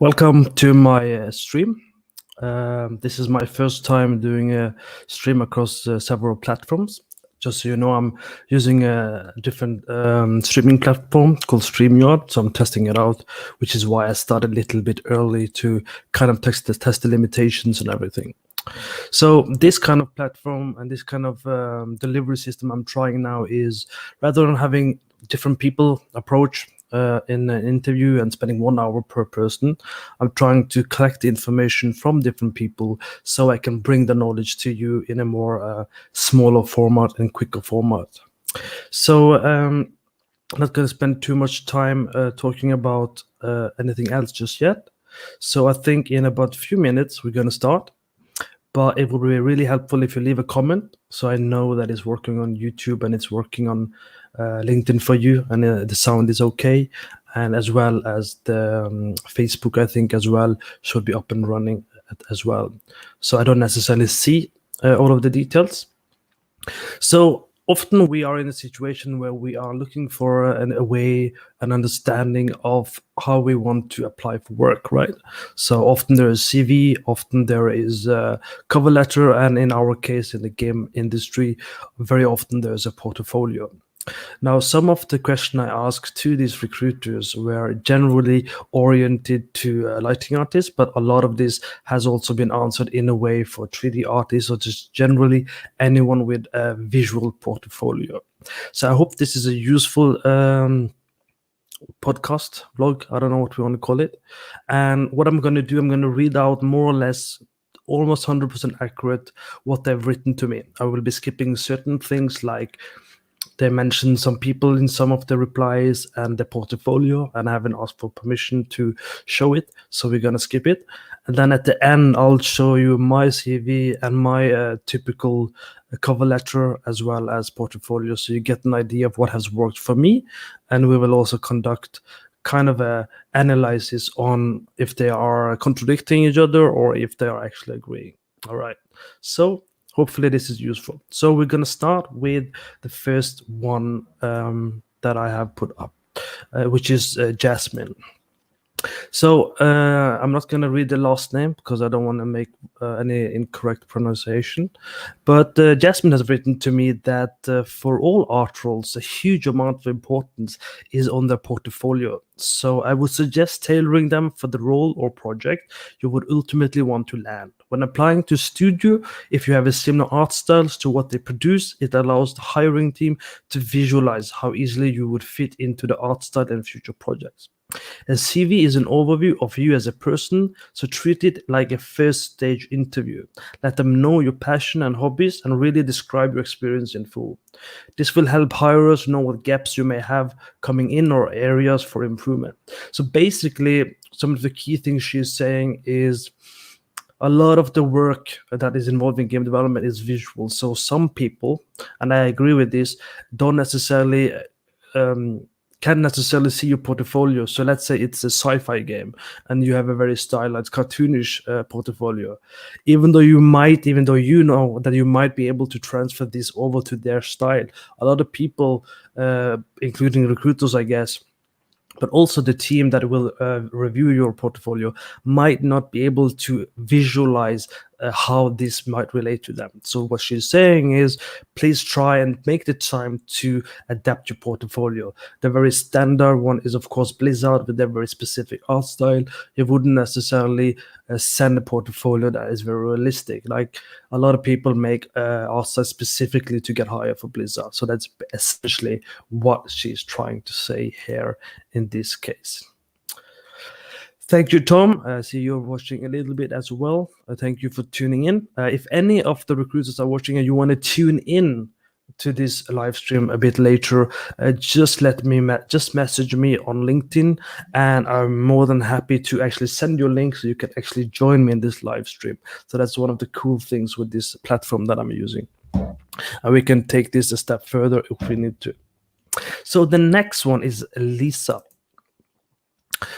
Welcome to my stream. This is my first time doing a stream across several platforms. Just so you know, I'm using a different streaming platform called StreamYard, so I'm testing it out, which is why I started a little bit early to kind of test the limitations and everything. So this kind of platform and this kind of delivery system I'm trying now is, rather than having different people approach in an interview and spending 1 hour per person, I'm trying to collect the information from different people so I can bring the knowledge to you in a more smaller format and quicker format. So I'm not going to spend too much time talking about anything else just yet. So I think in about a few minutes we're going to start. But it would be really helpful if you leave a comment so I know that it's working on YouTube and it's working on LinkedIn for you and the sound is okay. And as well as the Facebook, I think as well, should be up and running as well. So I don't necessarily see all of the details. So often we are in a situation where we are looking for a way, an understanding of how we want to apply for work, right? So often there is CV, often there is a cover letter, and in our case, in the game industry, very often there's a portfolio. Now, some of the questions I asked to these recruiters were generally oriented to lighting artists, but a lot of this has also been answered in a way for 3D artists or just generally anyone with a visual portfolio. So I hope this is a useful podcast, vlog, I don't know what we want to call it. And what I'm going to do, I'm going to read out more or less almost 100% accurate what they've written to me. I will be skipping certain things like they mentioned some people in some of the replies and the portfolio, and I haven't asked for permission to show it, so we're gonna skip it. And then at the end, I'll show you my CV and my typical cover letter as well as portfolio, so you get an idea of what has worked for me. And we will also conduct kind of a analysis on if they are contradicting each other or if they are actually agreeing. All right. So hopefully this is useful. So we're going to start with the first one that I have put up, which is Jasmine. So I'm not going to read the last name because I don't want to make any incorrect pronunciation. But Jasmine has written to me that for all art roles, a huge amount of importance is on their portfolio. So I would suggest tailoring them for the role or project you would ultimately want to land. When applying to studio, if you have a similar art styles to what they produce, it allows the hiring team to visualize how easily you would fit into the art style and future projects. A CV is an overview of you as a person, so treat it like a first stage interview. Let them know your passion and hobbies and really describe your experience in full. This will help hirers know what gaps you may have coming in or areas for improvement. So basically, some of the key things she's saying is a lot of the work that is involved in game development is visual. So some people, and I agree with this, don't necessarily can't necessarily see your portfolio. So let's say it's a sci-fi game and you have a very stylized, cartoonish portfolio. Even though you know that you might be able to transfer this over to their style, a lot of people, including recruiters, I guess, but also the team that will review your portfolio might not be able to visualize how this might relate to them. So what she's saying is, please try and make the time to adapt your portfolio. The very standard one is, of course, Blizzard with their very specific art style. You wouldn't necessarily send a portfolio that is very realistic. Like a lot of people make art style specifically to get hired for Blizzard. So that's essentially what she's trying to say here in this case. Thank you, Tom. I see you're watching a little bit as well. Thank you for tuning in. If any of the recruiters are watching and you want to tune in to this live stream a bit later, just let me just message me on LinkedIn, and I'm more than happy to actually send you a link so you can actually join me in this live stream. So that's one of the cool things with this platform that I'm using. And we can take this a step further if we need to. So the next one is Lisa.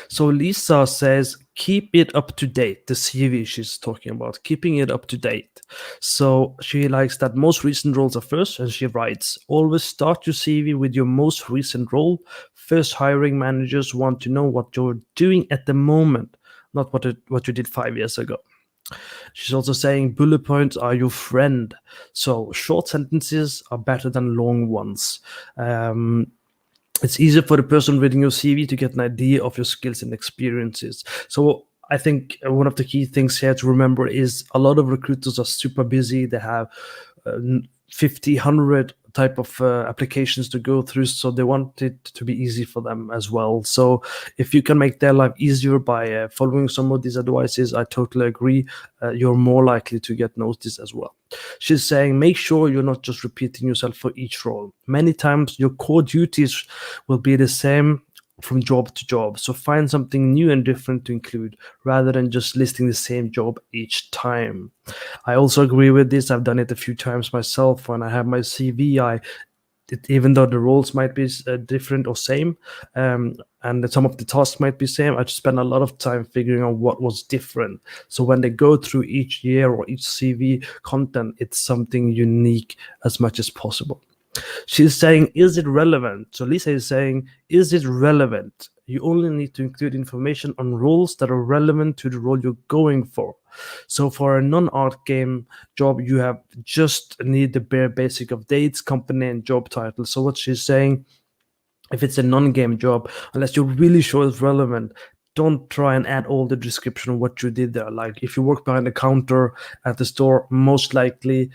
So Lisa says, keep it up to date. The CV she's talking about, keeping it up to date. So she likes that most recent roles are first, and she writes, always start your CV with your most recent role. First, hiring managers want to know what you're doing at the moment, not what you did 5 years ago. She's also saying bullet points are your friend. So short sentences are better than long ones. It's easier for the person reading your CV to get an idea of your skills and experiences. So I think one of the key things here to remember is a lot of recruiters are super busy. They have 50, 100 type of applications to go through, so they want it to be easy for them as well. So if you can make their life easier by following some of these advices, I totally agree. You're more likely to get noticed as well. She's saying make sure you're not just repeating yourself for each role. Many times your core duties will be the same from job to job, so find something new and different to include rather than just listing the same job each time. I also agree with this. I've done it a few times myself. When I have my CV, even though the roles might be different or same, and some of the tasks might be same, I spend a lot of time figuring out what was different. So when they go through each year or each CV content, it's something unique as much as possible. She's saying, is it relevant? So Lisa is saying, is it relevant? You only need to include information on roles that are relevant to the role you're going for. So for a non-art game job, you have just need the bare basic of dates, company, and job title. So what she's saying, if it's a non-game job, unless you're really sure it's relevant, don't try and add all the description of what you did there. Like if you work behind the counter at the store, most likely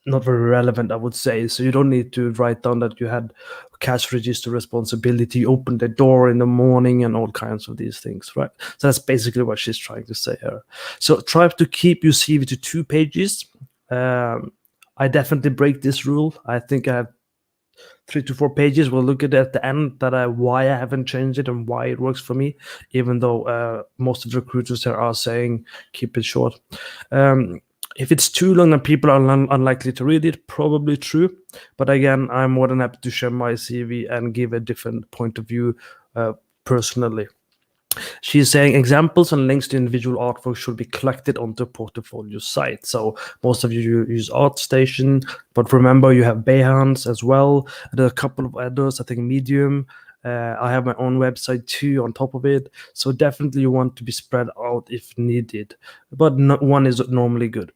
not very relevant, I would say. So you don't need to write down that you had cash register responsibility, you opened the door in the morning, and all kinds of these things, right? So that's basically what she's trying to say here. So try to keep your CV to 2 pages. I definitely break this rule. I think I have 3 to 4 pages. We'll look at it at the end why I haven't changed it and why it works for me, even though most of the recruiters here are saying keep it short. If it's too long and people are unlikely to read it, probably true. But again, I'm more than happy to share my CV and give a different point of view personally. She's saying examples and links to individual artwork should be collected onto a portfolio site. So most of you use ArtStation, but remember you have Behance as well. There are a couple of others, I think Medium. I have my own website too on top of it. So definitely you want to be spread out if needed, but not one is normally good.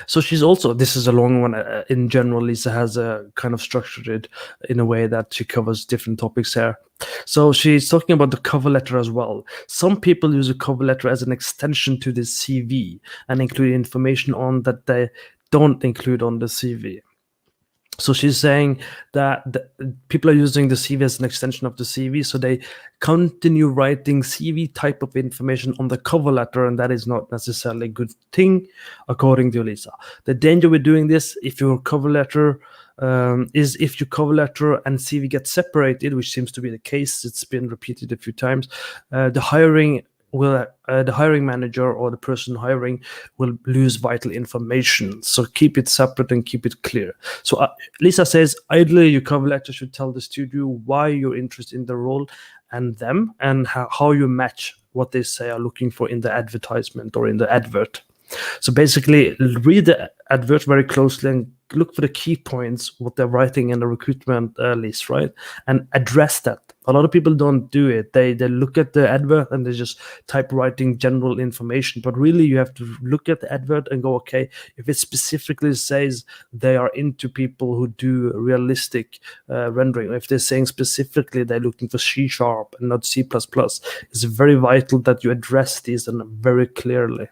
So she's also, this is a long one. In general, Lisa has a kind of structured it in a way that she covers different topics here. So she's talking about the cover letter as well. Some people use a cover letter as an extension to the CV and include information on that they don't include on the CV. So she's saying that people are using the CV as an extension of the CV, so they continue writing CV type of information on the cover letter, and that is not necessarily a good thing, according to Lisa. The danger with doing this, if your cover letter is if your cover letter and CV get separated, which seems to be the case, it's been repeated a few times, the hiring manager or the person hiring will lose vital information. So keep it separate and keep it clear. So Lisa says, ideally, your cover letter should tell the studio why you're interested in the role and them, and how you match what they say are looking for in the advertisement or in the advert. So basically, read the advert very closely and look for the key points, what they're writing in the recruitment list, right? And address that. A lot of people don't do it. They look at the advert and they just type writing general information. But really, you have to look at the advert and go, okay, if it specifically says they are into people who do realistic rendering, if they're saying specifically they're looking for C# and not C++, it's very vital that you address these and very clearly.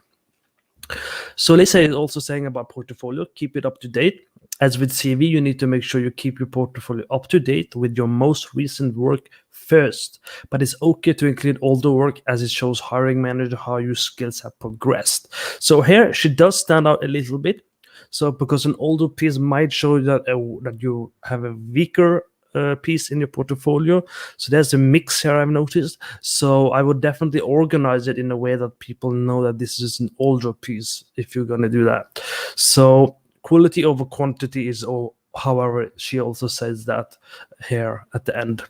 So Lisa is also saying about portfolio, keep it up to date. As with CV, you need to make sure you keep your portfolio up to date with your most recent work first. But it's okay to include older work as it shows hiring manager how your skills have progressed. So here she does stand out a little bit. So because an older piece might show that that you have a weaker piece in your portfolio. So there's a mix here, I've noticed. So I would definitely organize it in a way that people know that this is an older piece if you're going to do that. So quality over quantity is, however, she also says that here at the end.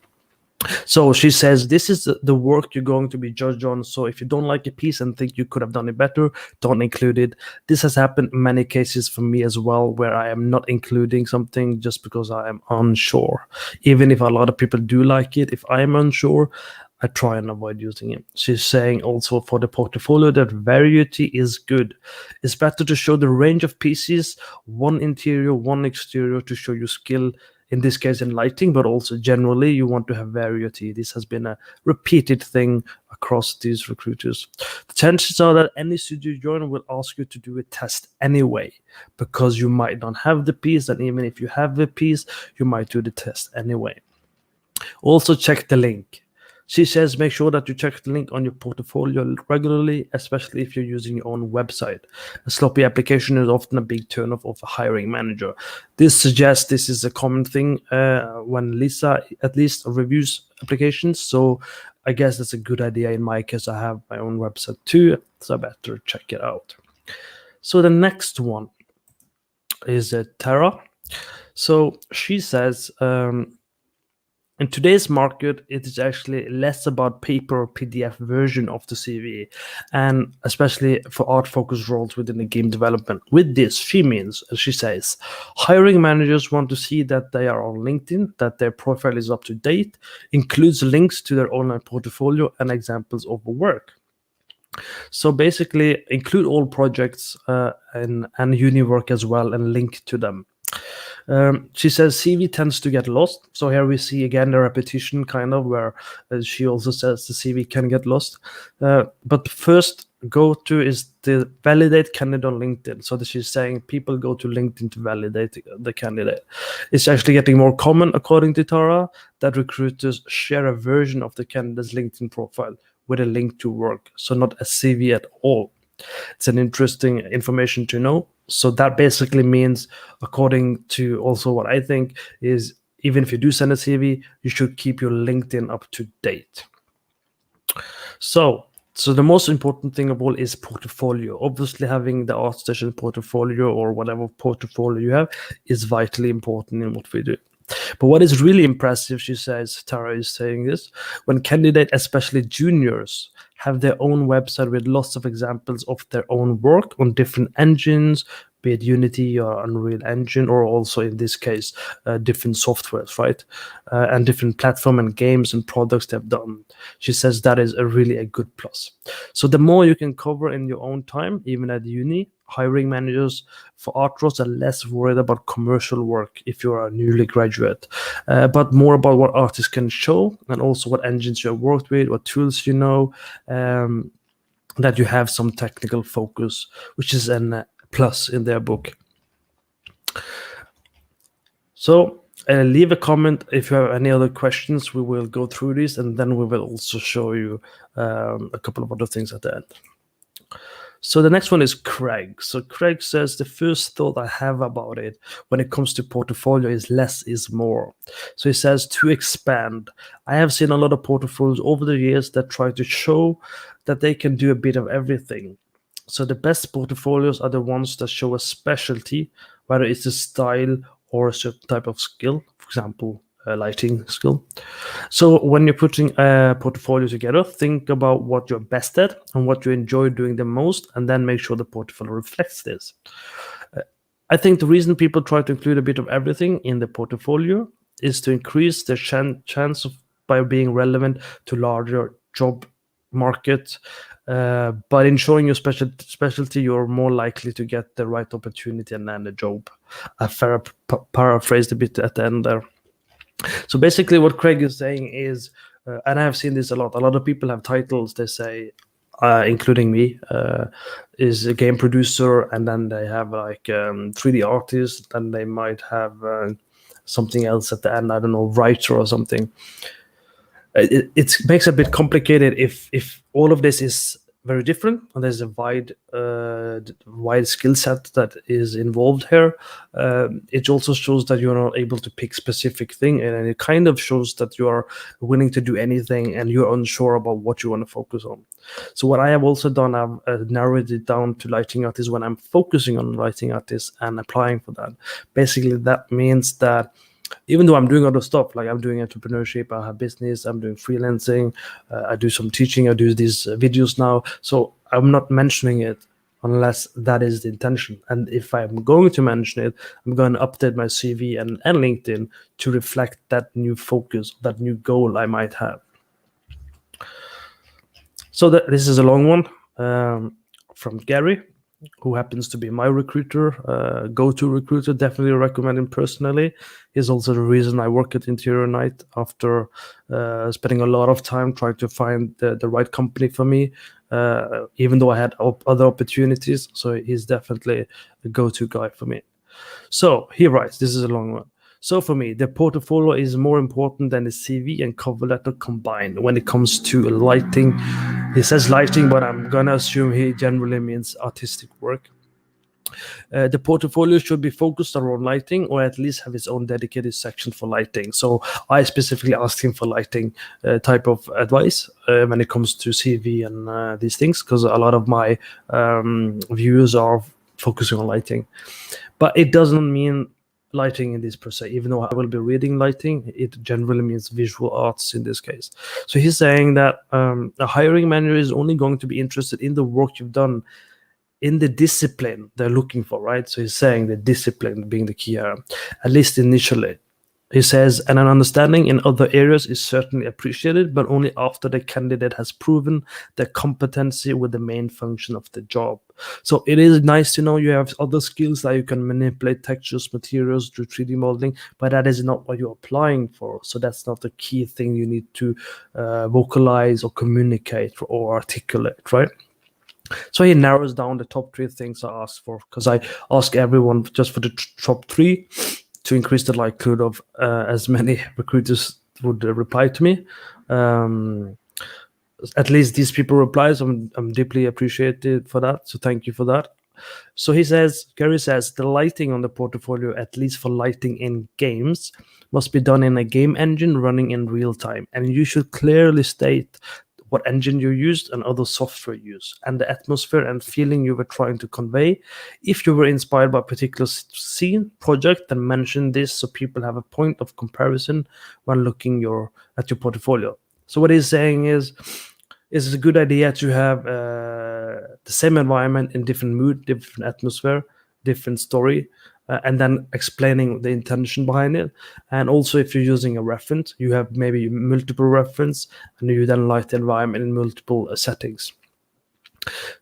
So she says, this is the work you're going to be judged on. So if you don't like a piece and think you could have done it better, don't include it. This has happened in many cases for me as well, where I am not including something just because I am unsure. Even if a lot of people do like it, if I am unsure, I try and avoid using it. She's saying also for the portfolio that variety is good. It's better to show the range of pieces, one interior, one exterior, to show your skill, in this case in lighting, but also generally you want to have variety. This has been a repeated thing across these recruiters. The chances are that any studio you join will ask you to do a test anyway, because you might not have the piece, and even if you have the piece, you might do the test anyway. Also check the link. She says make sure that you check the link on your portfolio regularly, especially if you're using your own website. A sloppy application is often a big turnoff of a hiring manager. This suggests this is a common thing when Lisa at least reviews applications. So I guess that's a good idea. In my case, I have my own website too, so I better check it out. So the next one is Tara. So she says, in today's market, it is actually less about paper or PDF version of the CV, and especially for art-focused roles within the game development. With this, she says, hiring managers want to see that they are on LinkedIn, that their profile is up to date, includes links to their online portfolio and examples of work. So basically, include all projects and uni work as well, and link to them. She says CV tends to get lost. So here we see again the repetition, kind of, where she also says the CV can get lost. But first go to is the validate candidate on LinkedIn. So that she's saying people go to LinkedIn to validate the candidate. It's actually getting more common, according to Tara, that recruiters share a version of the candidate's LinkedIn profile with a link to work. So not a CV at all. It's an interesting information to know. So that basically means, according to also what I think, is even if you do send a CV, you should keep your LinkedIn up to date. So the most important thing of all is portfolio. Obviously, having the ArtStation portfolio or whatever portfolio you have is vitally important in what we do. But what is really impressive, she says, Tara is saying this, when candidates, especially juniors, have their own website with lots of examples of their own work on different engines, be it Unity or Unreal Engine, or also in this case, different softwares, right? And different platform and games and products they've done. She says that is really a good plus. So the more you can cover in your own time, even at uni, hiring managers for art roles are less worried about commercial work if you're a newly graduate, but more about what artists can show, and also what engines you have worked with, what tools you know, that you have some technical focus, which is a plus in their book. So leave a comment if you have any other questions. We will go through this, and then we will also show you a couple of other things at the end. So the next one is Craig. So Craig says, the first thought I have about it when it comes to portfolio is less is more. So he says, to expand. I have seen a lot of portfolios over the years that try to show that they can do a bit of everything. So the best portfolios are the ones that show a specialty, whether it's a style or a certain type of skill, for example, a lighting skill. So when you're putting a portfolio together, think about what you're best at and what you enjoy doing the most, and then make sure the portfolio reflects this. I think the reason people try to include a bit of everything in the portfolio is to increase the chance of by being relevant to larger job market. But in showing your specialty, you're more likely to get the right opportunity and land a job. I paraphrased a bit at the end there. So basically what Craig is saying is, and I have seen this a lot of people have titles, they say, including me, is a game producer, and then they have like 3D artist, and they might have something else at the end, I don't know, writer or something. It makes it a bit complicated if all of this is very different, and there's a wide skill set that is involved here. It also shows that you're not able to pick specific thing, and it kind of shows that you are willing to do anything and you're unsure about what you want to focus on. So what I have also done, I've narrowed it down to lighting artists when I'm focusing on lighting artists and applying for that. Basically, that means that even though I'm doing other stuff, like I'm doing entrepreneurship, I have business, I'm doing freelancing, I do some teaching, I do these videos now. So I'm not mentioning it unless that is the intention. And if I'm going to mention it, I'm going to update my CV and LinkedIn to reflect that new focus, that new goal I might have. So this is a long one, from Gary, who happens to be my recruiter, go-to recruiter. Definitely recommend him personally. He's also the reason I work at Interior Night after spending a lot of time trying to find the right company for me, even though I had other opportunities. So he's definitely a go-to guy for me. So he writes, this is a long one. So for me, the portfolio is more important than the CV and cover letter combined when it comes to lighting. He says lighting, but I'm gonna assume he generally means artistic work. The portfolio should be focused around lighting, or at least have its own dedicated section for lighting. So I specifically asked him for lighting type of advice when it comes to CV and these things, because a lot of my viewers are focusing on lighting. But it doesn't mean lighting in this per se, even though I will be reading lighting, it generally means visual arts in this case. So he's saying that a hiring manager is only going to be interested in the work you've done in the discipline they're looking for, right? So he's saying the discipline being the key here, at least initially. He says, and an understanding in other areas is certainly appreciated, but only after the candidate has proven their competency with the main function of the job. So it is nice to know you have other skills that you can manipulate textures, materials, do 3D modeling, but that is not what you're applying for. So that's not the key thing you need to vocalize or communicate or articulate, right? So he narrows down the top 3 things I asked for, because I ask everyone just for the top 3 to increase the likelihood of as many recruiters would reply to me. At least these people replies. I'm deeply appreciated for that. So thank you for that. So Gary says, the lighting on the portfolio, at least for lighting in games, must be done in a game engine running in real time. And you should clearly state what engine you used and other software you use, and the atmosphere and feeling you were trying to convey. If you were inspired by a particular scene, project, then mention this so people have a point of comparison when looking at your portfolio. So what he's saying is it's a good idea to have the same environment in different mood, different atmosphere, different story, and then explaining the intention behind it. And also, if you're using a reference, you have maybe multiple reference, and you then light the environment in multiple settings.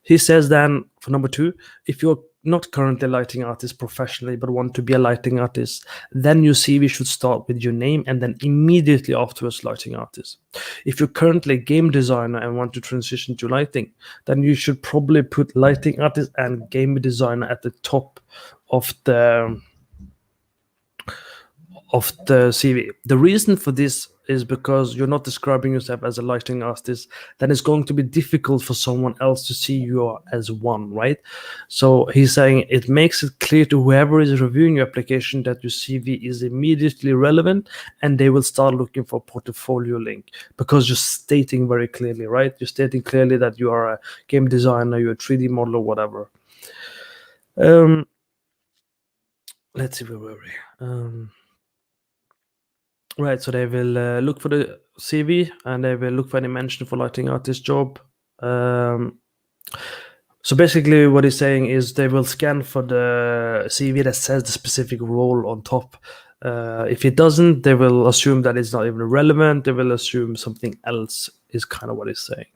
He says then, for number 2, if you're not currently a lighting artist professionally but want to be a lighting artist, then your CV should start with your name and then immediately afterwards lighting artist. If you're currently a game designer and want to transition to lighting, then you should probably put lighting artist and game designer at the top of the CV. The reason for this is because you're not describing yourself as a lighting artist. Then it's going to be difficult for someone else to see you as one, right? So he's saying it makes it clear to whoever is reviewing your application that your CV is immediately relevant, and they will start looking for a portfolio link because you're stating very clearly, right? You're stating clearly that you are a game designer, you're a 3D modeler, whatever. Let's see, where were we? Right, so they will look for the CV and they will look for any mention for lighting artist job. So basically what he's saying is they will scan for the CV that says the specific role on top. If it doesn't, they will assume that it's not even relevant. They will assume something else is kind of what he's saying.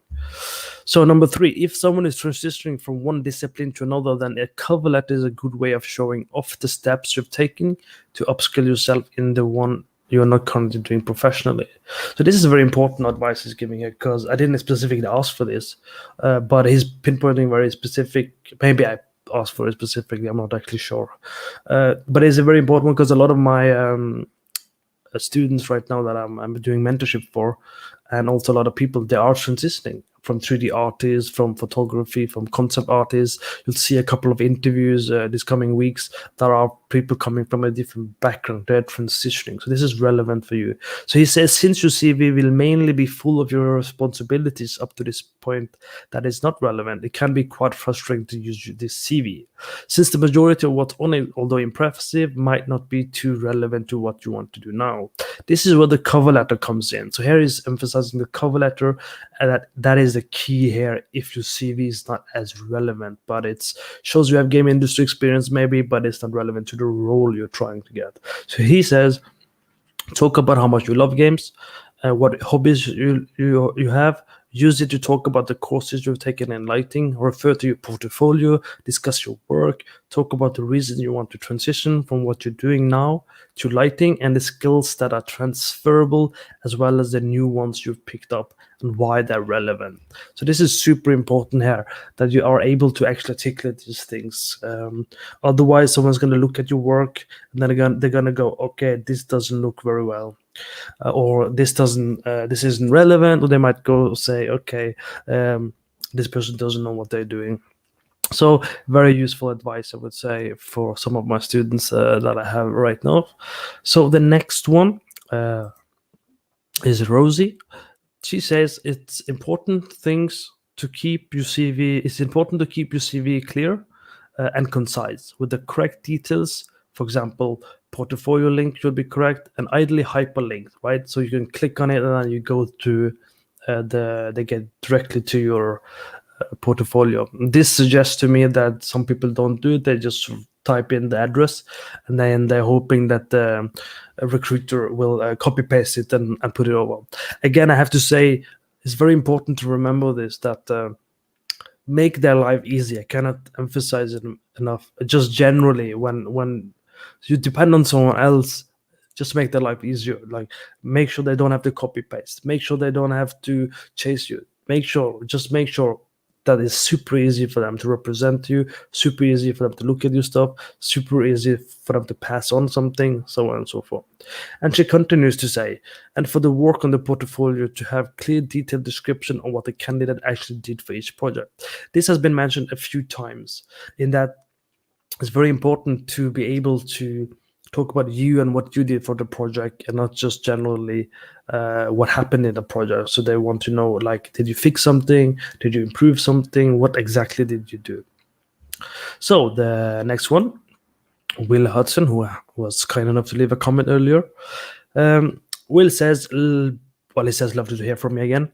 So number 3, if someone is transitioning from one discipline to another, then a cover letter is a good way of showing off the steps you've taken to upskill yourself in the one you're not currently doing professionally. So this is very important advice he's giving here, because I didn't specifically ask for this, but he's pinpointing very specific. Maybe I asked for it specifically, I'm not actually sure. But it's a very important one, because a lot of my students right now that I'm doing mentorship for, and also a lot of people, they are transitioning from 3D artists, from photography, from concept artists. You'll see a couple of interviews this coming weeks. There are people coming from a different background. They're transitioning. So this is relevant for you. So he says, since your CV will mainly be full of your responsibilities up to this point that is not relevant, it can be quite frustrating to use this CV, since the majority of what's on it, although impressive, might not be too relevant to what you want to do now. This is where the cover letter comes in. So here he's emphasizing the cover letter, and that is the key here. If your CV is not as relevant, but it shows you have game industry experience maybe, but it's not relevant to the role you're trying to get. So he says, talk about how much you love games, what hobbies you have. Use it to talk about the courses you've taken in lighting, refer to your portfolio, discuss your work, talk about the reason you want to transition from what you're doing now to lighting and the skills that are transferable, as well as the new ones you've picked up and why they're relevant. So this is super important here, that you are able to actually articulate these things. Otherwise, someone's going to look at your work and then they're going to go, okay, this doesn't look very well. Or this isn't relevant, or they might go say, okay, this person doesn't know what they're doing. So very useful advice, I would say, for some of my students that I have right now. So the next one is Rosie. She says it's important to keep your CV clear and concise with the correct details. For example, portfolio link should be correct and ideally hyperlinked, right? So you can click on it and then you go to they get directly to your portfolio. This suggests to me that some people don't do it. They just type in the address and then they're hoping that the recruiter will copy paste it and put it over. Again, I have to say it's very important to remember this, that make their life easy. I cannot emphasize it enough. Just generally, when you depend on someone else, just make their life easier. Like, make sure they don't have to copy paste. Make sure they don't have to chase you. Make sure that it's super easy for them to represent you, super easy for them to look at your stuff, super easy for them to pass on something, so on and so forth. And she continues to say, and for the work on the portfolio to have clear, detailed description of what the candidate actually did for each project. This has been mentioned a few times, in that it's very important to be able to talk about you and what you did for the project, and not just generally what happened in the project. So they want to know, like, did you fix something? Did you improve something? What exactly did you do? So the next one, Will Hudson, who was kind enough to leave a comment earlier. Will says, he says, love to hear from me again,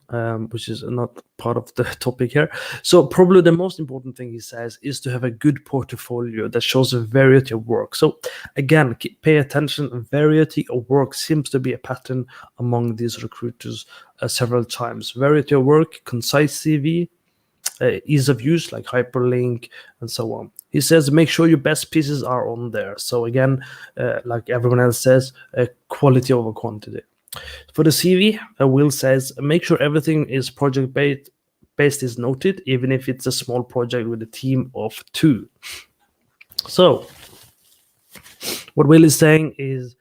which is not part of the topic here. So probably the most important thing he says is to have a good portfolio that shows a variety of work. So again, pay attention. Variety of work seems to be a pattern among these recruiters several times. Variety of work, concise CV, ease of use like hyperlink and so on. He says make sure your best pieces are on there. So again, like everyone else says, quality over quantity. For the CV, Will says make sure everything is project based is noted, even if it's a small project with a team of 2. So what Will is saying is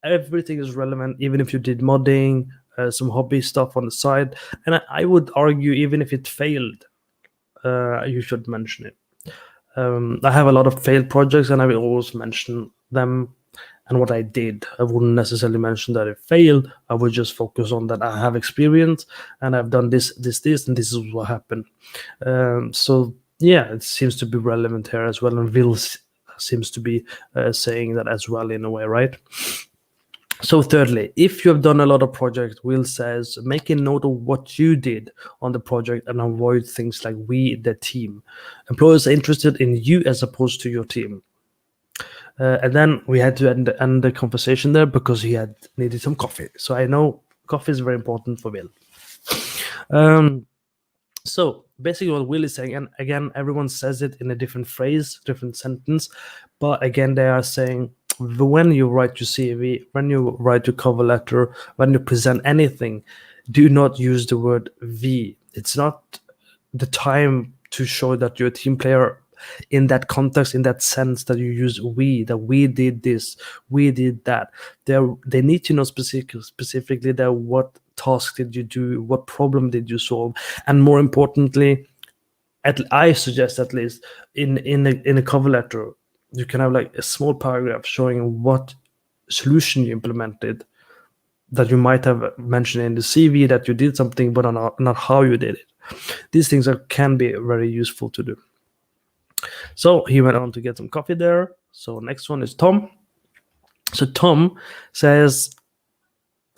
everything is relevant, even if you did modding, some hobby stuff on the side. And I would argue, even if it failed, you should mention it. I have a lot of failed projects and I will always mention them and what I did. I wouldn't necessarily mention that it failed. I would just focus on that I have experience and I've done this, and this is what happened. So yeah, it seems to be relevant here as well. And Will seems to be saying that as well in a way, right? So thirdly, if you have done a lot of projects, Will says, make a note of what you did on the project and avoid things like we, the team. Employers are interested in you as opposed to your team. And then we had to end the conversation there because he had needed some coffee. So I know coffee is very important for Will. So basically what Will is saying, and again, everyone says it in a different phrase, different sentence, but again, they are saying, when you write your CV, when you write your cover letter, when you present anything, do not use the word we. It's not the time to show that you're a team player in that context, in that sense, that you use we, that we did this, we did that. They need to know specifically that what task did you do, what problem did you solve, and more importantly, I suggest at least in a cover letter, you can have like a small paragraph showing what solution you implemented, that you might have mentioned in the CV that you did something, but not how you did it. These things can be very useful to do. So he went on to get some coffee there. So next one is Tom. So Tom says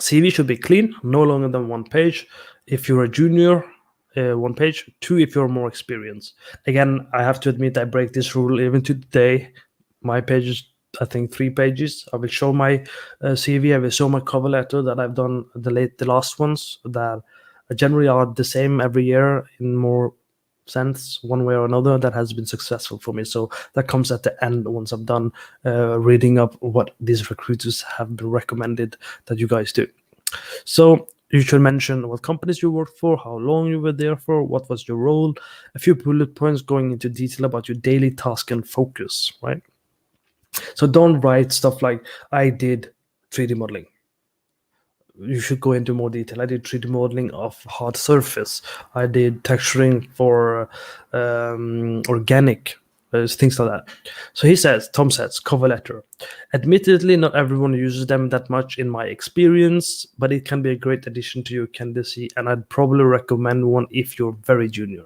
CV should be clean, no longer than 1 page. If you're a junior, 1 page. 2 if you're more experienced. Again, I have to admit I break this rule even to today. My page is I think 3 pages. I will show my CV. I will show my cover letter that I've done the last ones that generally are the same every year in more sense, one way or another, that has been successful for me. So that comes at the end once I've done reading up what these recruiters have been recommended that you guys do. So you should mention what companies you worked for, how long you were there for, what was your role, a few bullet points going into detail about your daily task and focus, right? So don't write stuff like I did 3D modeling. You should go into more detail. I did 3D modeling of hard surface. I did texturing for organic things like that. So Tom says, cover letter. Admittedly, not everyone uses them that much in my experience, but it can be a great addition to your candidacy, and I'd probably recommend one if you're very junior.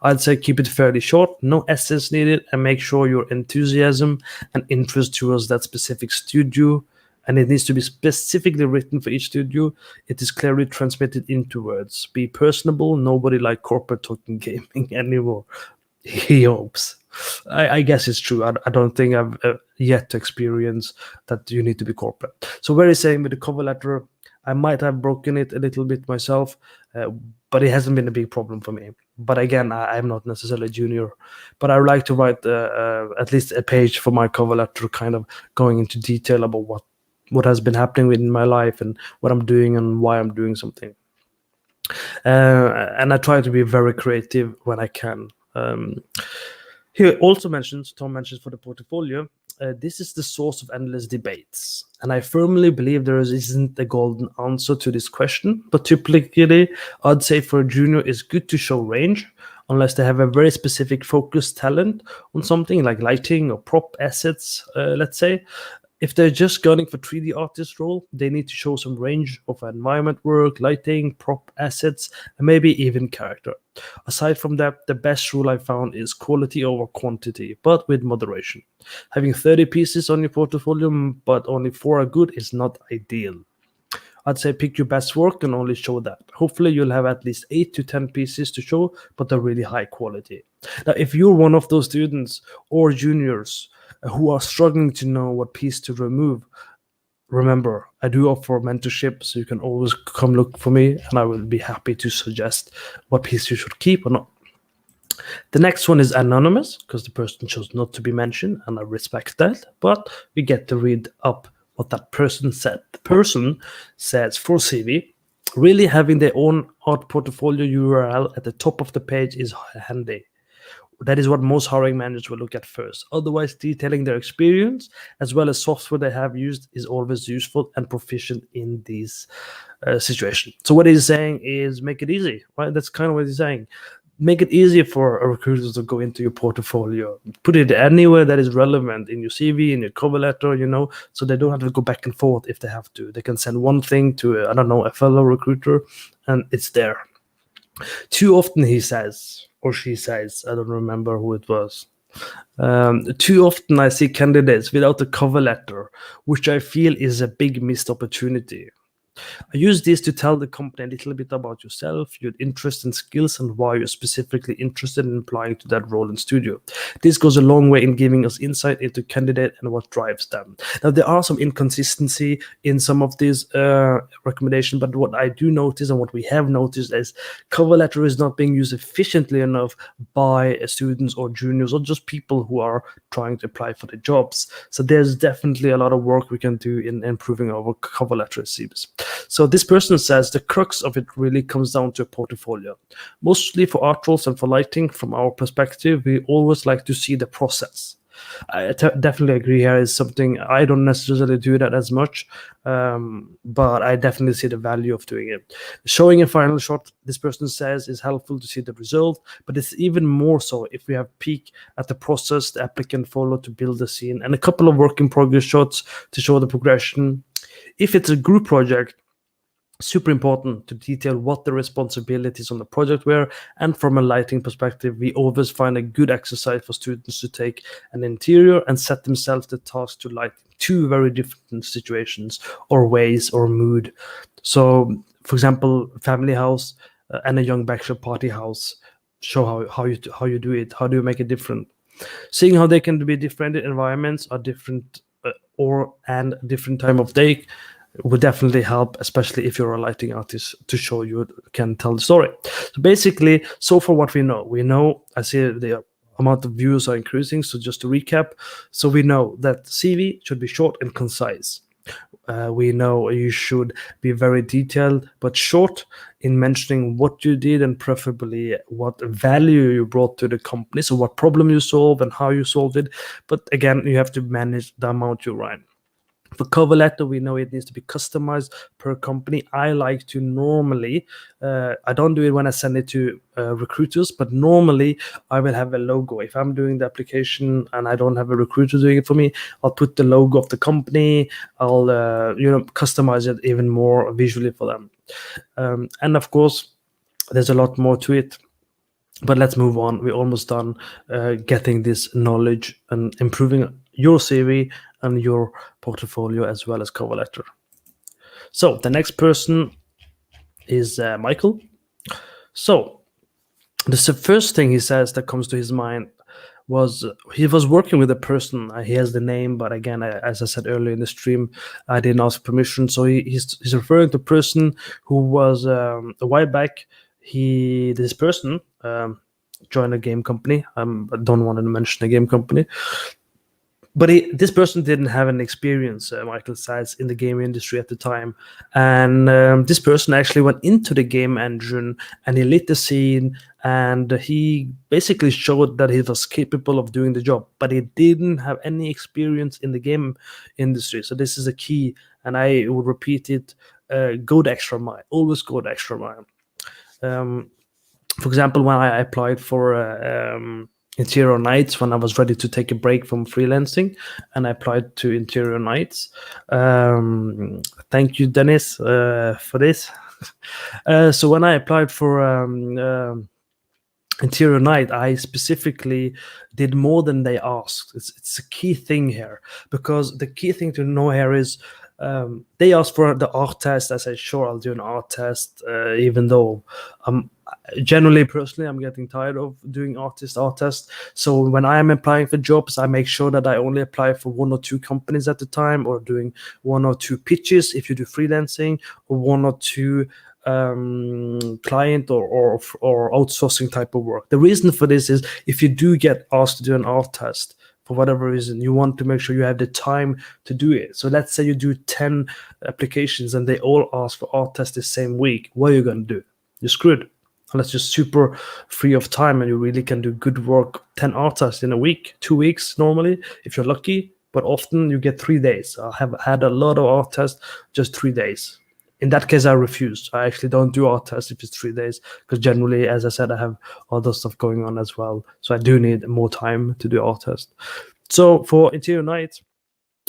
I'd say keep it fairly short, no essays needed, and make sure your enthusiasm and interest towards that specific studio, and it needs to be specifically written for each studio, it is clearly transmitted into words. Be personable, nobody like corporate talking gaming anymore. He hopes. I guess it's true. I don't think I've yet to experience that you need to be corporate. So very same with the cover letter. I might have broken it a little bit myself, but it hasn't been a big problem for me. But again, I'm not necessarily junior, but I would like to write at least a page for my cover letter, kind of going into detail about what has been happening within my life and what I'm doing and why I'm doing something. And I try to be very creative when I can. He also Tom mentions for the portfolio, this is the source of endless debates. And I firmly believe there isn't a golden answer to this question, but typically I'd say for a junior it's good to show range, unless they have a very specific focused talent on something like lighting or prop assets, let's say. If they're just gunning for 3D artist role, they need to show some range of environment work, lighting, prop assets, and maybe even character. Aside from that, the best rule I found is quality over quantity, but with moderation. Having 30 pieces on your portfolio, but only 4 are good, is not ideal. I'd say pick your best work and only show that. Hopefully you'll have at least 8 to 10 pieces to show, but they're really high quality. Now, if you're one of those students or juniors who are struggling to know what piece to remove, remember, I do offer mentorship, so you can always come look for me, and I will be happy to suggest what piece you should keep or not. The next one is anonymous, because the person chose not to be mentioned, and I respect that, but we get to read up what that person said. The person says for CV, really having their own art portfolio URL at the top of the page is handy. That is what most hiring managers will look at first. Otherwise, detailing their experience as well as software they have used is always useful and proficient in these situations. So what he's saying is make it easy, right? That's kind of what he's saying. Make it easier for a recruiter to go into your portfolio. Put it anywhere that is relevant in your CV, in your cover letter, so they don't have to go back and forth if they have to. They can send one thing to, a fellow recruiter, and it's there. Too often he says, or she says, I don't remember who it was. Too often I see candidates without a cover letter, which I feel is a big missed opportunity. I use this to tell the company a little bit about yourself, your interests and skills, and why you're specifically interested in applying to that role in studio. This goes a long way in giving us insight into candidate and what drives them. Now, there are some inconsistency in some of these recommendations, but what I do notice and what we have noticed is cover letter is not being used efficiently enough by students or juniors or just people who are trying to apply for the jobs. So there's definitely a lot of work we can do in improving our cover letter receivers. So this person says the crux of it really comes down to a portfolio. Mostly for art roles and for lighting, from our perspective, we always like to see the process. I definitely agree here is something I don't necessarily do that as much, but I definitely see the value of doing it. Showing a final shot, this person says, is helpful to see the result, but it's even more so if we have peek at the process the applicant followed to build the scene and a couple of work in progress shots to show the progression. If it's a group project, super important to detail what the responsibilities on the project were, and from a lighting perspective, we always find a good exercise for students to take an interior and set themselves the task to light two very different situations or ways or mood. So, for example, family house and a young bachelor party house. Show how you do it. How do you make it different? Seeing how they can be different environments are different and different time of day would definitely help, especially if you're a lighting artist, to show you can tell the story. So basically, so far what we know, I see the amount of views are increasing. So just to recap, so we know that CV should be short and concise. We know you should be very detailed but short in mentioning what you did and preferably what value you brought to the company. So what problem you solved and how you solved it. But again, you have to manage the amount you write. For cover letter, we know it needs to be customized per company. I like to normally, I don't do it when I send it to recruiters, but normally I will have a logo. If I'm doing the application and I don't have a recruiter doing it for me, I'll put the logo of the company. I'll, customize it even more visually for them. And of course, there's a lot more to it. But let's move on. We're almost done getting this knowledge and improving your CV and your portfolio as well as cover letter. So the next person is Michael. So the first thing he says that comes to his mind was he was working with a person. He has the name, but again, as I said earlier in the stream, I didn't ask permission. So he's referring to a person who was a while back. This person joined a game company. I don't want to mention a game company, but this person didn't have an experience, Michael says, in the game industry at the time. And this person actually went into the game engine and he lit the scene and he basically showed that he was capable of doing the job, but he didn't have any experience in the game industry. So this is a key, and I would repeat it, go the extra mile. Always go the extra mile. For example, when I applied for Interior Nights, when I was ready to take a break from freelancing, and I applied to Interior Nights. Thank you, Dennis, for this. So when I applied for Interior Night, I specifically did more than they asked. It's a key thing here, because the key thing to know here is they asked for the art test. I said, sure, I'll do an art test, even though generally, personally, I'm getting tired of doing art tests. So when I am applying for jobs, I make sure that I only apply for 1 or 2 companies at a time, or doing 1 or 2 pitches if you do freelancing, or 1 or 2 client or outsourcing type of work. The reason for this is if you do get asked to do an art test, for whatever reason, you want to make sure you have the time to do it. So let's say you do 10 applications and they all ask for art test the same week. What are you going to do? You're screwed. Unless you're super free of time and you really can do good work, 10 art tests in a week, 2 weeks normally, if you're lucky, but often you get 3 days. I have had a lot of art tests, just 3 days. In that case, I refuse. I actually don't do art tests if it's 3 days, because generally, as I said, I have other stuff going on as well. So I do need more time to do art test. So for Interior Nights,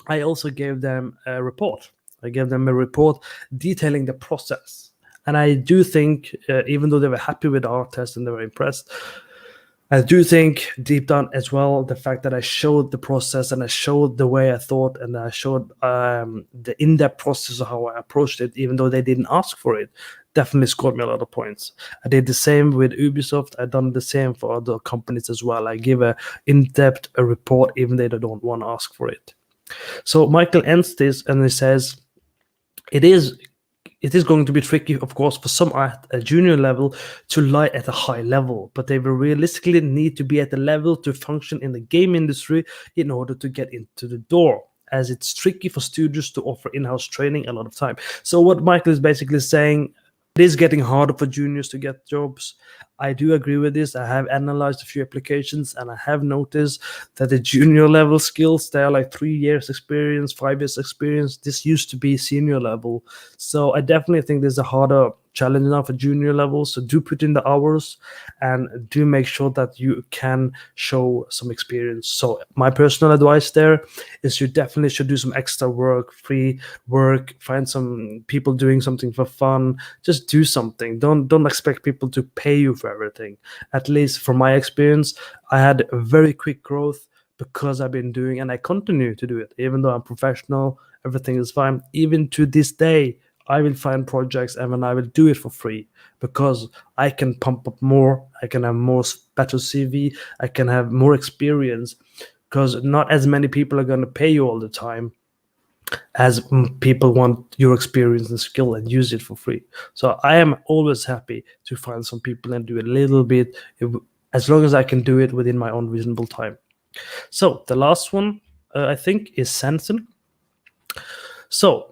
I also gave them a report. I gave them a report detailing the process. And I do think, even though they were happy with the art test and they were impressed, I do think deep down as well, the fact that I showed the process and I showed the way I thought and I showed the in-depth process of how I approached it, even though they didn't ask for it, definitely scored me a lot of points. I did the same with Ubisoft. I've done the same for other companies as well. I give a in-depth report, even though they don't want to ask for it. So Michael ends this and he says, it is going to be tricky, of course, for some at a junior level to lie at a high level, but they will realistically need to be at the level to function in the game industry in order to get into the door, as it's tricky for studios to offer in-house training a lot of time. So what Michael is basically saying, it is getting harder for juniors to get jobs. I do agree with this. I have analyzed a few applications and I have noticed that the junior level skills, they are like 3 years experience, 5 years experience. This used to be senior level. So I definitely think there's a harder challenge now for junior level. So do put in the hours and do make sure that you can show some experience. So my personal advice there is you definitely should do some extra work, free work, find some people doing something for fun. Just do something. Don't expect people to pay you for everything. At least from my experience, I had a very quick growth because I've been doing, and I continue to do it, even though I'm professional, everything is fine. Even to this day, I will find projects and then I will do it for free because I can pump up more. I can have better CV. I can have more experience because not as many people are going to pay you all the time. as people want your experience and skill and use it for free. So I am always happy to find some people and do a little bit, as long as I can do it within my own reasonable time. So the last one, I think, is Sanson. So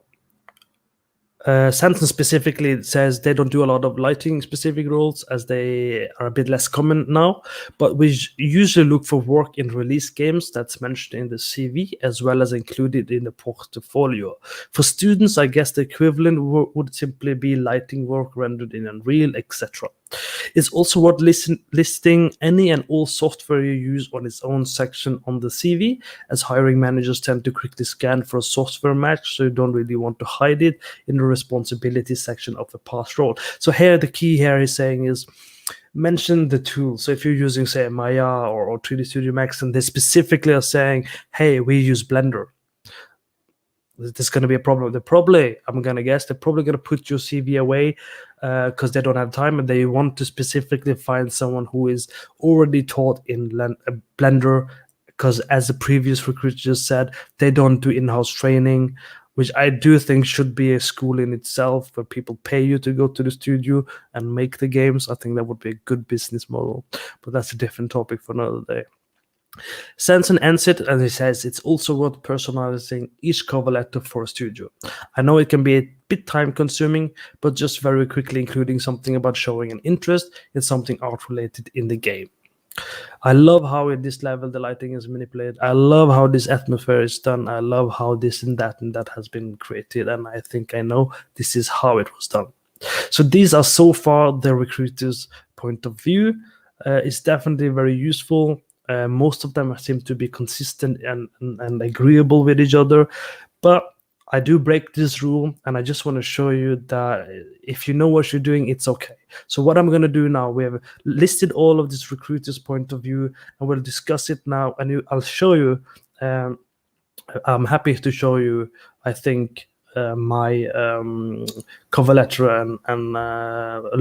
Sanson specifically says they don't do a lot of lighting specific roles, as they are a bit less common now, but we usually look for work in release games that's mentioned in the CV as well as included in the portfolio. For students, I guess the equivalent would simply be lighting work rendered in Unreal, etc. It's also worth listing any and all software you use on its own section on the CV, as hiring managers tend to quickly scan for a software match, so you don't really want to hide it in the responsibility section of the past role. So here, the key here is saying is mention the tool. So if you're using, say, Maya or 3D Studio Max, and they specifically are saying, hey, we use Blender, there's going to be a problem. I'm going to guess, they're probably going to put your CV away because they don't have time, and they want to specifically find someone who is already taught in Blender, because as the previous recruiter just said, they don't do in-house training, which I do think should be a school in itself, where people pay you to go to the studio and make the games. I think that would be a good business model, but that's a different topic for another day. Sanson ends it and he says it's also worth personalizing each cover letter for a studio. I know it can be a bit time consuming, but just very quickly including something about showing an interest in something art related in the game. I love how at this level the lighting is manipulated. I love how this atmosphere is done. I love how this and that has been created, and I think I know this is how it was done. So these are so far the recruiter's point of view. It's definitely very useful. Most of them seem to be consistent and agreeable with each other, but I do break this rule, and I just want to show you that if you know what you're doing, it's okay. So what I'm going to do now, we have listed all of this recruiter's point of view, and we'll discuss it now, and I'll show you. I'm happy to show you, I think, my cover letter and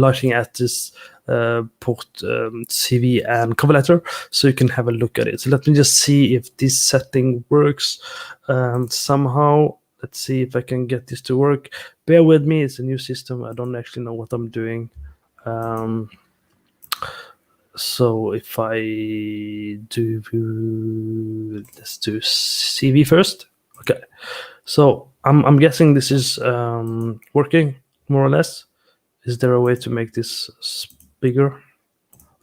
looking at this CV and cover letter, so you can have a look at it. So let me just see if this setting works somehow. Let's see if I can get this to work. Bear with me, it's a new system. I don't actually know what I'm doing. So if I do, let's do CV first. Okay, so I'm guessing this is working more or less. Is there a way to make this bigger?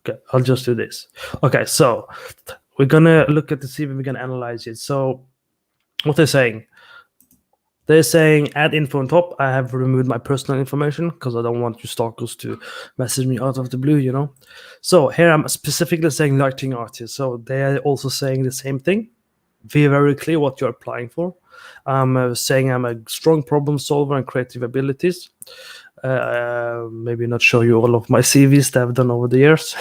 Okay, I'll just do this. Okay, so we're gonna look at the CV, we're gonna analyze it. So what they're saying add info on top. I have removed my personal information because I don't want you stalkers to message me out of the blue, you know. So here I'm specifically saying lighting artist. So they're also saying the same thing. Be very clear what you're applying for. I'm saying I'm a strong problem solver and creative abilities. Maybe not show you all of my CVs that I've done over the years.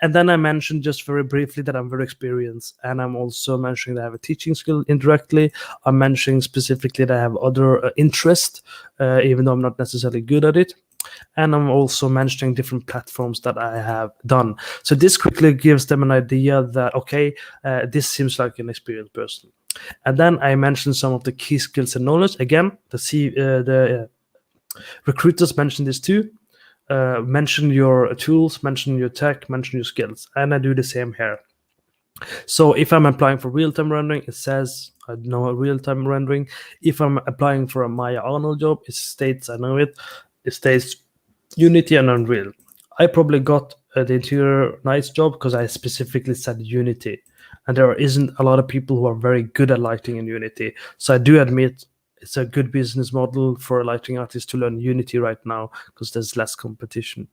And then I mentioned just very briefly that I'm very experienced, and I'm also mentioning that I have a teaching skill indirectly. I'm mentioning specifically that I have other interests, even though I'm not necessarily good at it. And I'm also mentioning different platforms that I have done. So this quickly gives them an idea that, okay, this seems like an experienced person. And then I mentioned some of the key skills and knowledge. Again, the recruiters mentioned this too. Mention your tools, mention your tech, mention your skills. And I do the same here. So if I'm applying for real-time rendering, it says I know real-time rendering. If I'm applying for a Maya Arnold job, it states I know it. It states Unity and Unreal. I probably got the interior nice job because I specifically said Unity, and there isn't a lot of people who are very good at lighting in Unity. So I do admit it's a good business model for a lighting artist to learn Unity right now because there's less competition.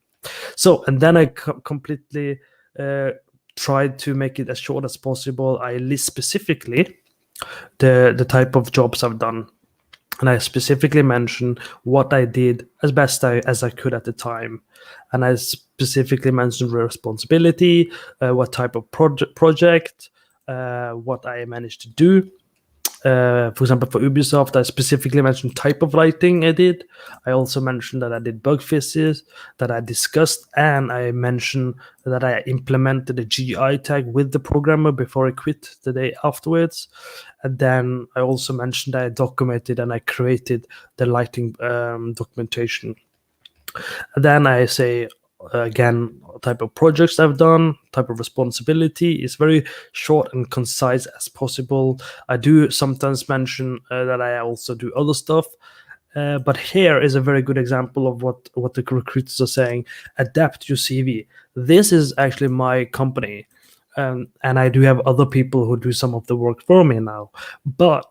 So, and then I completely tried to make it as short as possible. I list specifically the type of jobs I've done. And I specifically mentioned what I did as best as I could at the time. And I specifically mentioned responsibility, what type of project, what I managed to do, For example, for Ubisoft, I specifically mentioned type of writing I did. I also mentioned that I did bug fixes, that I discussed, and I mentioned that I implemented a GI tag with the programmer before I quit the day afterwards. And then I also mentioned that I documented and I created the lighting documentation. And then I say again type of projects I've done, type of responsibility. It's very short and concise as possible. I do sometimes mention that I also do other stuff. But here is a very good example of what the recruiters are saying. Adapt your CV. This is actually my company, and I do have other people who do some of the work for me now. But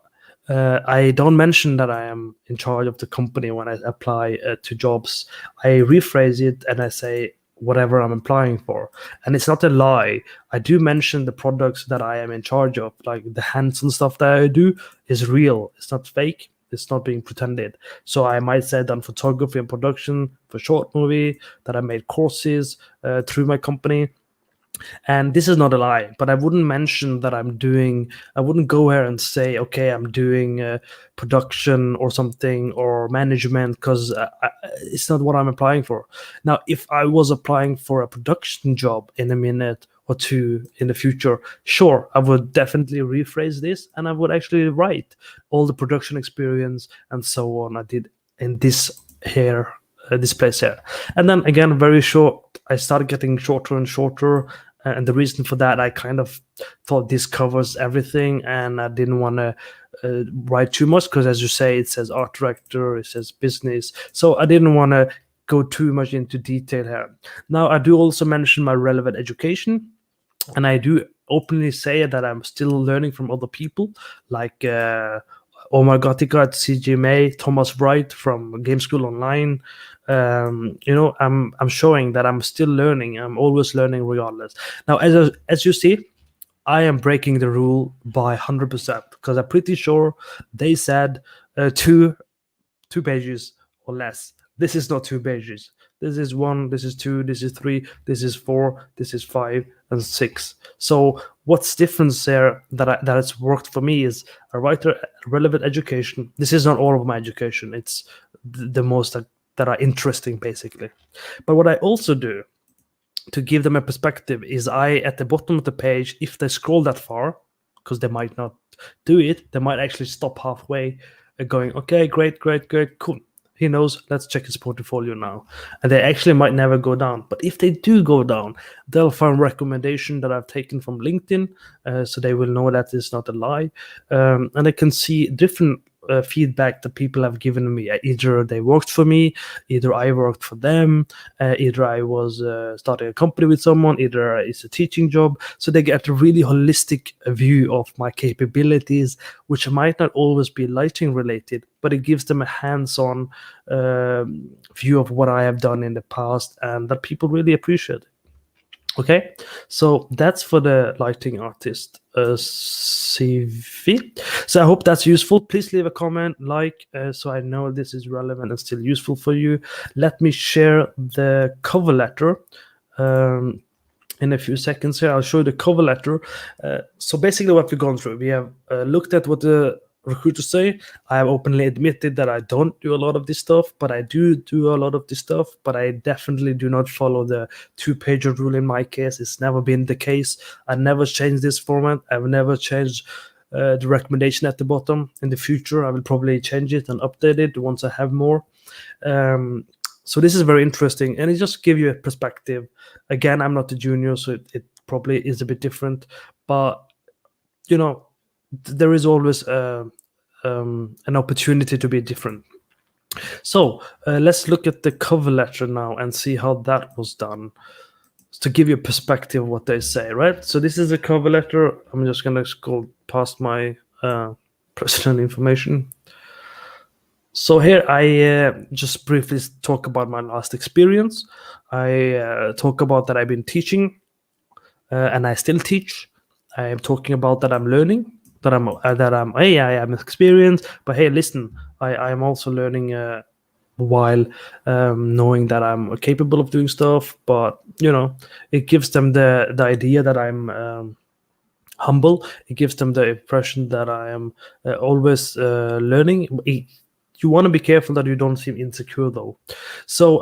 I don't mention that I am in charge of the company when I apply to jobs. I rephrase it and I say whatever I'm applying for. And it's not a lie. I do mention the products that I am in charge of, like the hands-on stuff that I do is real. It's not fake. It's not being pretended. So I might say done photography and production for short movie, that I made courses through my company. And this is not a lie, but I wouldn't mention that I wouldn't go here and say, okay, I'm doing production or something or management, because it's not what I'm applying for. Now, if I was applying for a production job in a minute or two in the future, sure, I would definitely rephrase this and I would actually write all the production experience and so on I did in this here. This place here. And then again, very short, I started getting shorter and shorter. And the reason for that, I kind of thought this covers everything, and I didn't want to write too much because, as you say, it says art director, it says business. So I didn't want to go too much into detail here. Now, I do also mention my relevant education, and I do openly say that I'm still learning from other people, like Omar Gatika at CGMA, Thomas Wright from Game School Online. I'm showing that I'm still learning. I'm always learning regardless. Now, as you see, I am breaking the rule by 100% because I'm pretty sure they said two pages or less. This is not 2 pages. This is 1, this is 2, this is 3, this is 4, this is 5, and 6. So what's difference there that has worked for me is a writer, relevant education. This is not all of my education. It's the most that are interesting, basically. But what I also do to give them a perspective is I, at the bottom of the page, if they scroll that far, because they might not do it, they might actually stop halfway going, okay, great, cool. He knows, let's check his portfolio now. And they actually might never go down. But if they do go down, they'll find recommendation that I've taken from LinkedIn, so they will know that it's not a lie. And they can see different feedback that people have given me. Either they worked for me, either I worked for them, either I was starting a company with someone, either it's a teaching job. So they get a really holistic view of my capabilities, which might not always be lighting related, but it gives them a hands-on view of what I have done in the past, and that people really appreciate it. Okay, so that's for the lighting artist CV. So I hope that's useful. Please leave a comment, so I know this is relevant and still useful for you. Let me share the cover letter in a few seconds here. I'll show you the cover letter. So basically what we've gone through, we have looked at what the recruiters say. I have openly admitted that I don't do a lot of this stuff, but I do a lot of this stuff. But I definitely do not follow the 2-pager rule in my case. It's never been the case. I never changed this format. I've never changed the recommendation at the bottom. In the future, I will probably change it and update it once I have more. So this is very interesting, and it just gives you a perspective. Again, I'm not a junior, so it probably is a bit different, but there is always an opportunity to be different. So let's look at the cover letter now and see how that was done, to give you a perspective of what they say, right? So this is a cover letter. I'm just going to scroll past my personal information. So here I just briefly talk about my last experience. I talk about that I've been teaching and I still teach. I am talking about that I'm learning, that I am experienced. But hey, listen, I am also learning while knowing that I'm capable of doing stuff. But it gives them the idea that I'm humble. It gives them the impression that I am always learning. You want to be careful that you don't seem insecure, though. So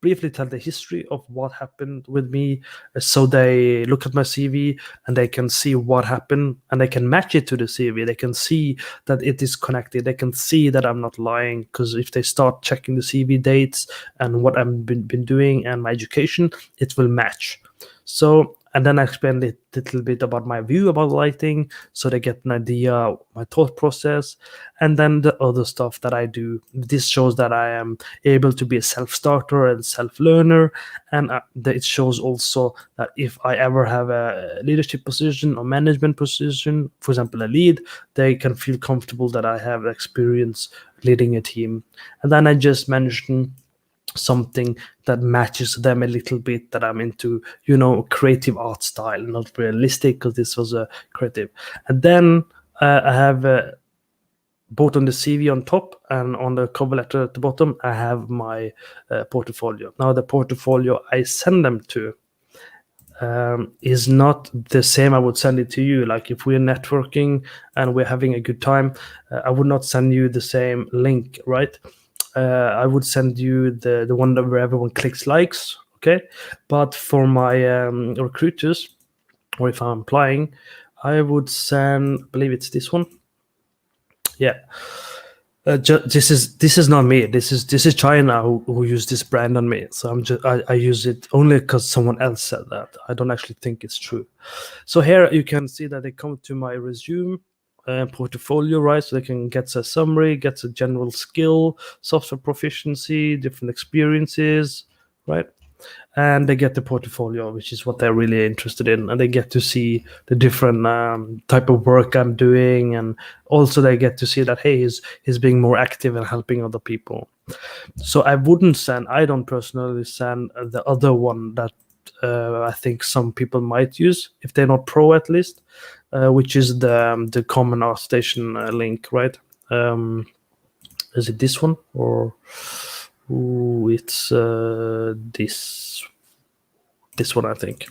briefly tell the history of what happened with me, so they look at my CV and they can see what happened and they can match it to the CV. They can see that it is connected. They can see that I'm not lying, because if they start checking the CV dates and what I've been doing and my education, it will match. So, and then I explained a little bit about my view about lighting, so they get an idea of my thought process, and then the other stuff that I do. This shows that I am able to be a self-starter and self-learner, and it shows also that if I ever have a leadership position or management position, for example, a lead, they can feel comfortable that I have experience leading a team. And then I just mentioned something that matches them a little bit, that I'm into, creative art style, not realistic, because this was a creative. And then I have both on the CV on top and on the cover letter at the bottom, I have my portfolio. Now the portfolio I send them to is not the same I would send it to you. Like if we're networking and we're having a good time, I would not send you the same link, right? I would send you the one where everyone clicks likes, okay? But for my recruiters, or if I'm applying, I would send, I believe it's this one. Yeah. This is not me. This is China who used this brand on me. So I use it only because someone else said that. I don't actually think it's true. So here you can see that they come to my resume portfolio, right? So they can get a summary, get a general skill, software proficiency, different experiences, right? And they get the portfolio, which is what they're really interested in, and they get to see the different type of work I'm doing, and also they get to see that, hey, he's being more active and helping other people. So I don't personally send the other one that I think some people might use, if they're not pro at least, which is the common ArtStation link, right? Is it this one, or it's this one, I think.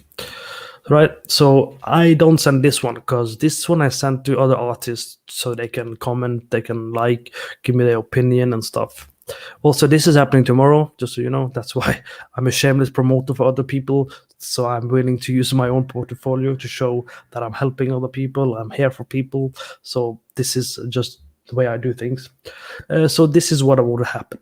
Right, so I don't send this one, because this one I send to other artists so they can comment, they can give me their opinion and stuff. Also, this is happening tomorrow, just so you know. That's why I'm a shameless promoter for other people. So I'm willing to use my own portfolio to show that I'm helping other people. I'm here for people. So this is just the way I do things. So this is what would happen.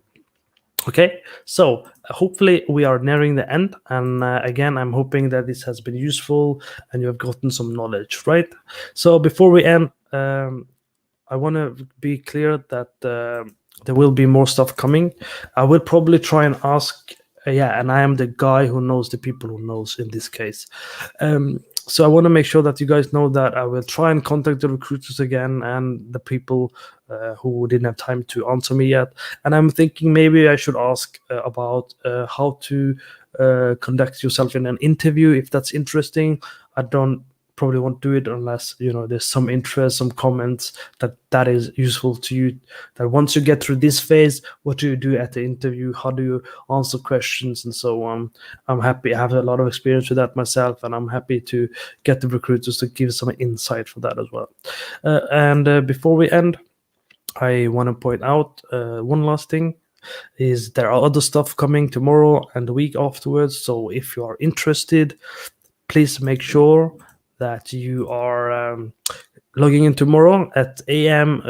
Okay, so hopefully we are nearing the end, and again, I'm hoping that this has been useful and you have gotten some knowledge, right? So before we end, I want to be clear that there will be more stuff coming. I will probably try and ask, and I am the guy who knows the people who knows in this case. So I want to make sure that you guys know that I will try and contact the recruiters again and the people who didn't have time to answer me yet. And I'm thinking maybe I should ask about how to conduct yourself in an interview, if that's interesting. I don't probably won't do it unless there's some interest, some comments that is useful to you, that once you get through this phase, what do you do at the interview, how do you answer questions, and so on. I'm happy. I have a lot of experience with that myself, and I'm happy to get the recruiters to give some insight for that as well. And before we end, I want to point out one last thing, is there are other stuff coming tomorrow and the week afterwards. So if you are interested, please make sure that you are logging in tomorrow at AM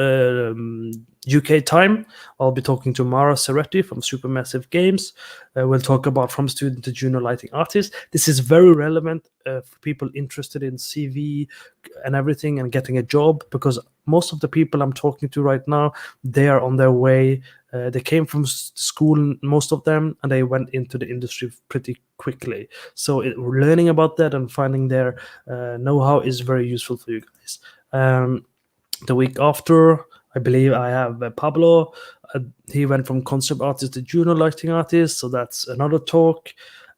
UK time. I'll be talking to Mara Serretti from Supermassive Games. We'll talk about from student to junior lighting artist. This is very relevant for people interested in CV and everything and getting a job, because most of the people I'm talking to right now, they are on their way. They came from school, most of them, and they went into the industry pretty quickly. So learning about that and finding their know-how is very useful for you guys. The week after, I believe I have Pablo. He went from concept artist to junior lighting artist, so that's another talk.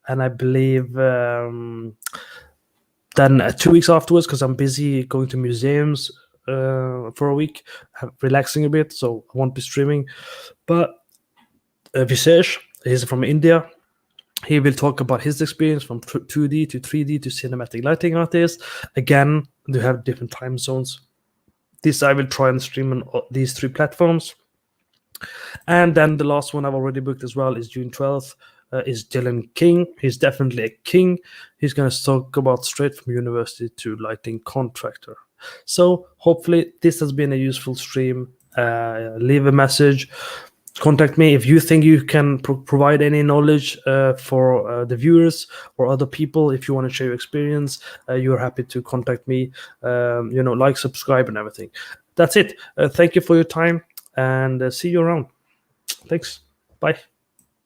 And I believe then 2 weeks afterwards, because I'm busy going to museums for a week, relaxing a bit, so I won't be streaming. But Visesh, he's from India. He will talk about his experience from 2D to 3D to cinematic lighting artist. Again, they have different time zones. This I will try and stream on these 3 platforms. And then the last one I've already booked as well is June 12th. Is Dylan King. He's definitely a king. He's going to talk about straight from university to lighting contractor. So hopefully this has been a useful stream. Leave a message. Contact me if you think you can provide any knowledge for the viewers or other people. If you want to share your experience, you're happy to contact me. Like, subscribe, and everything. That's it. Thank you for your time, and see you around. Thanks. Bye.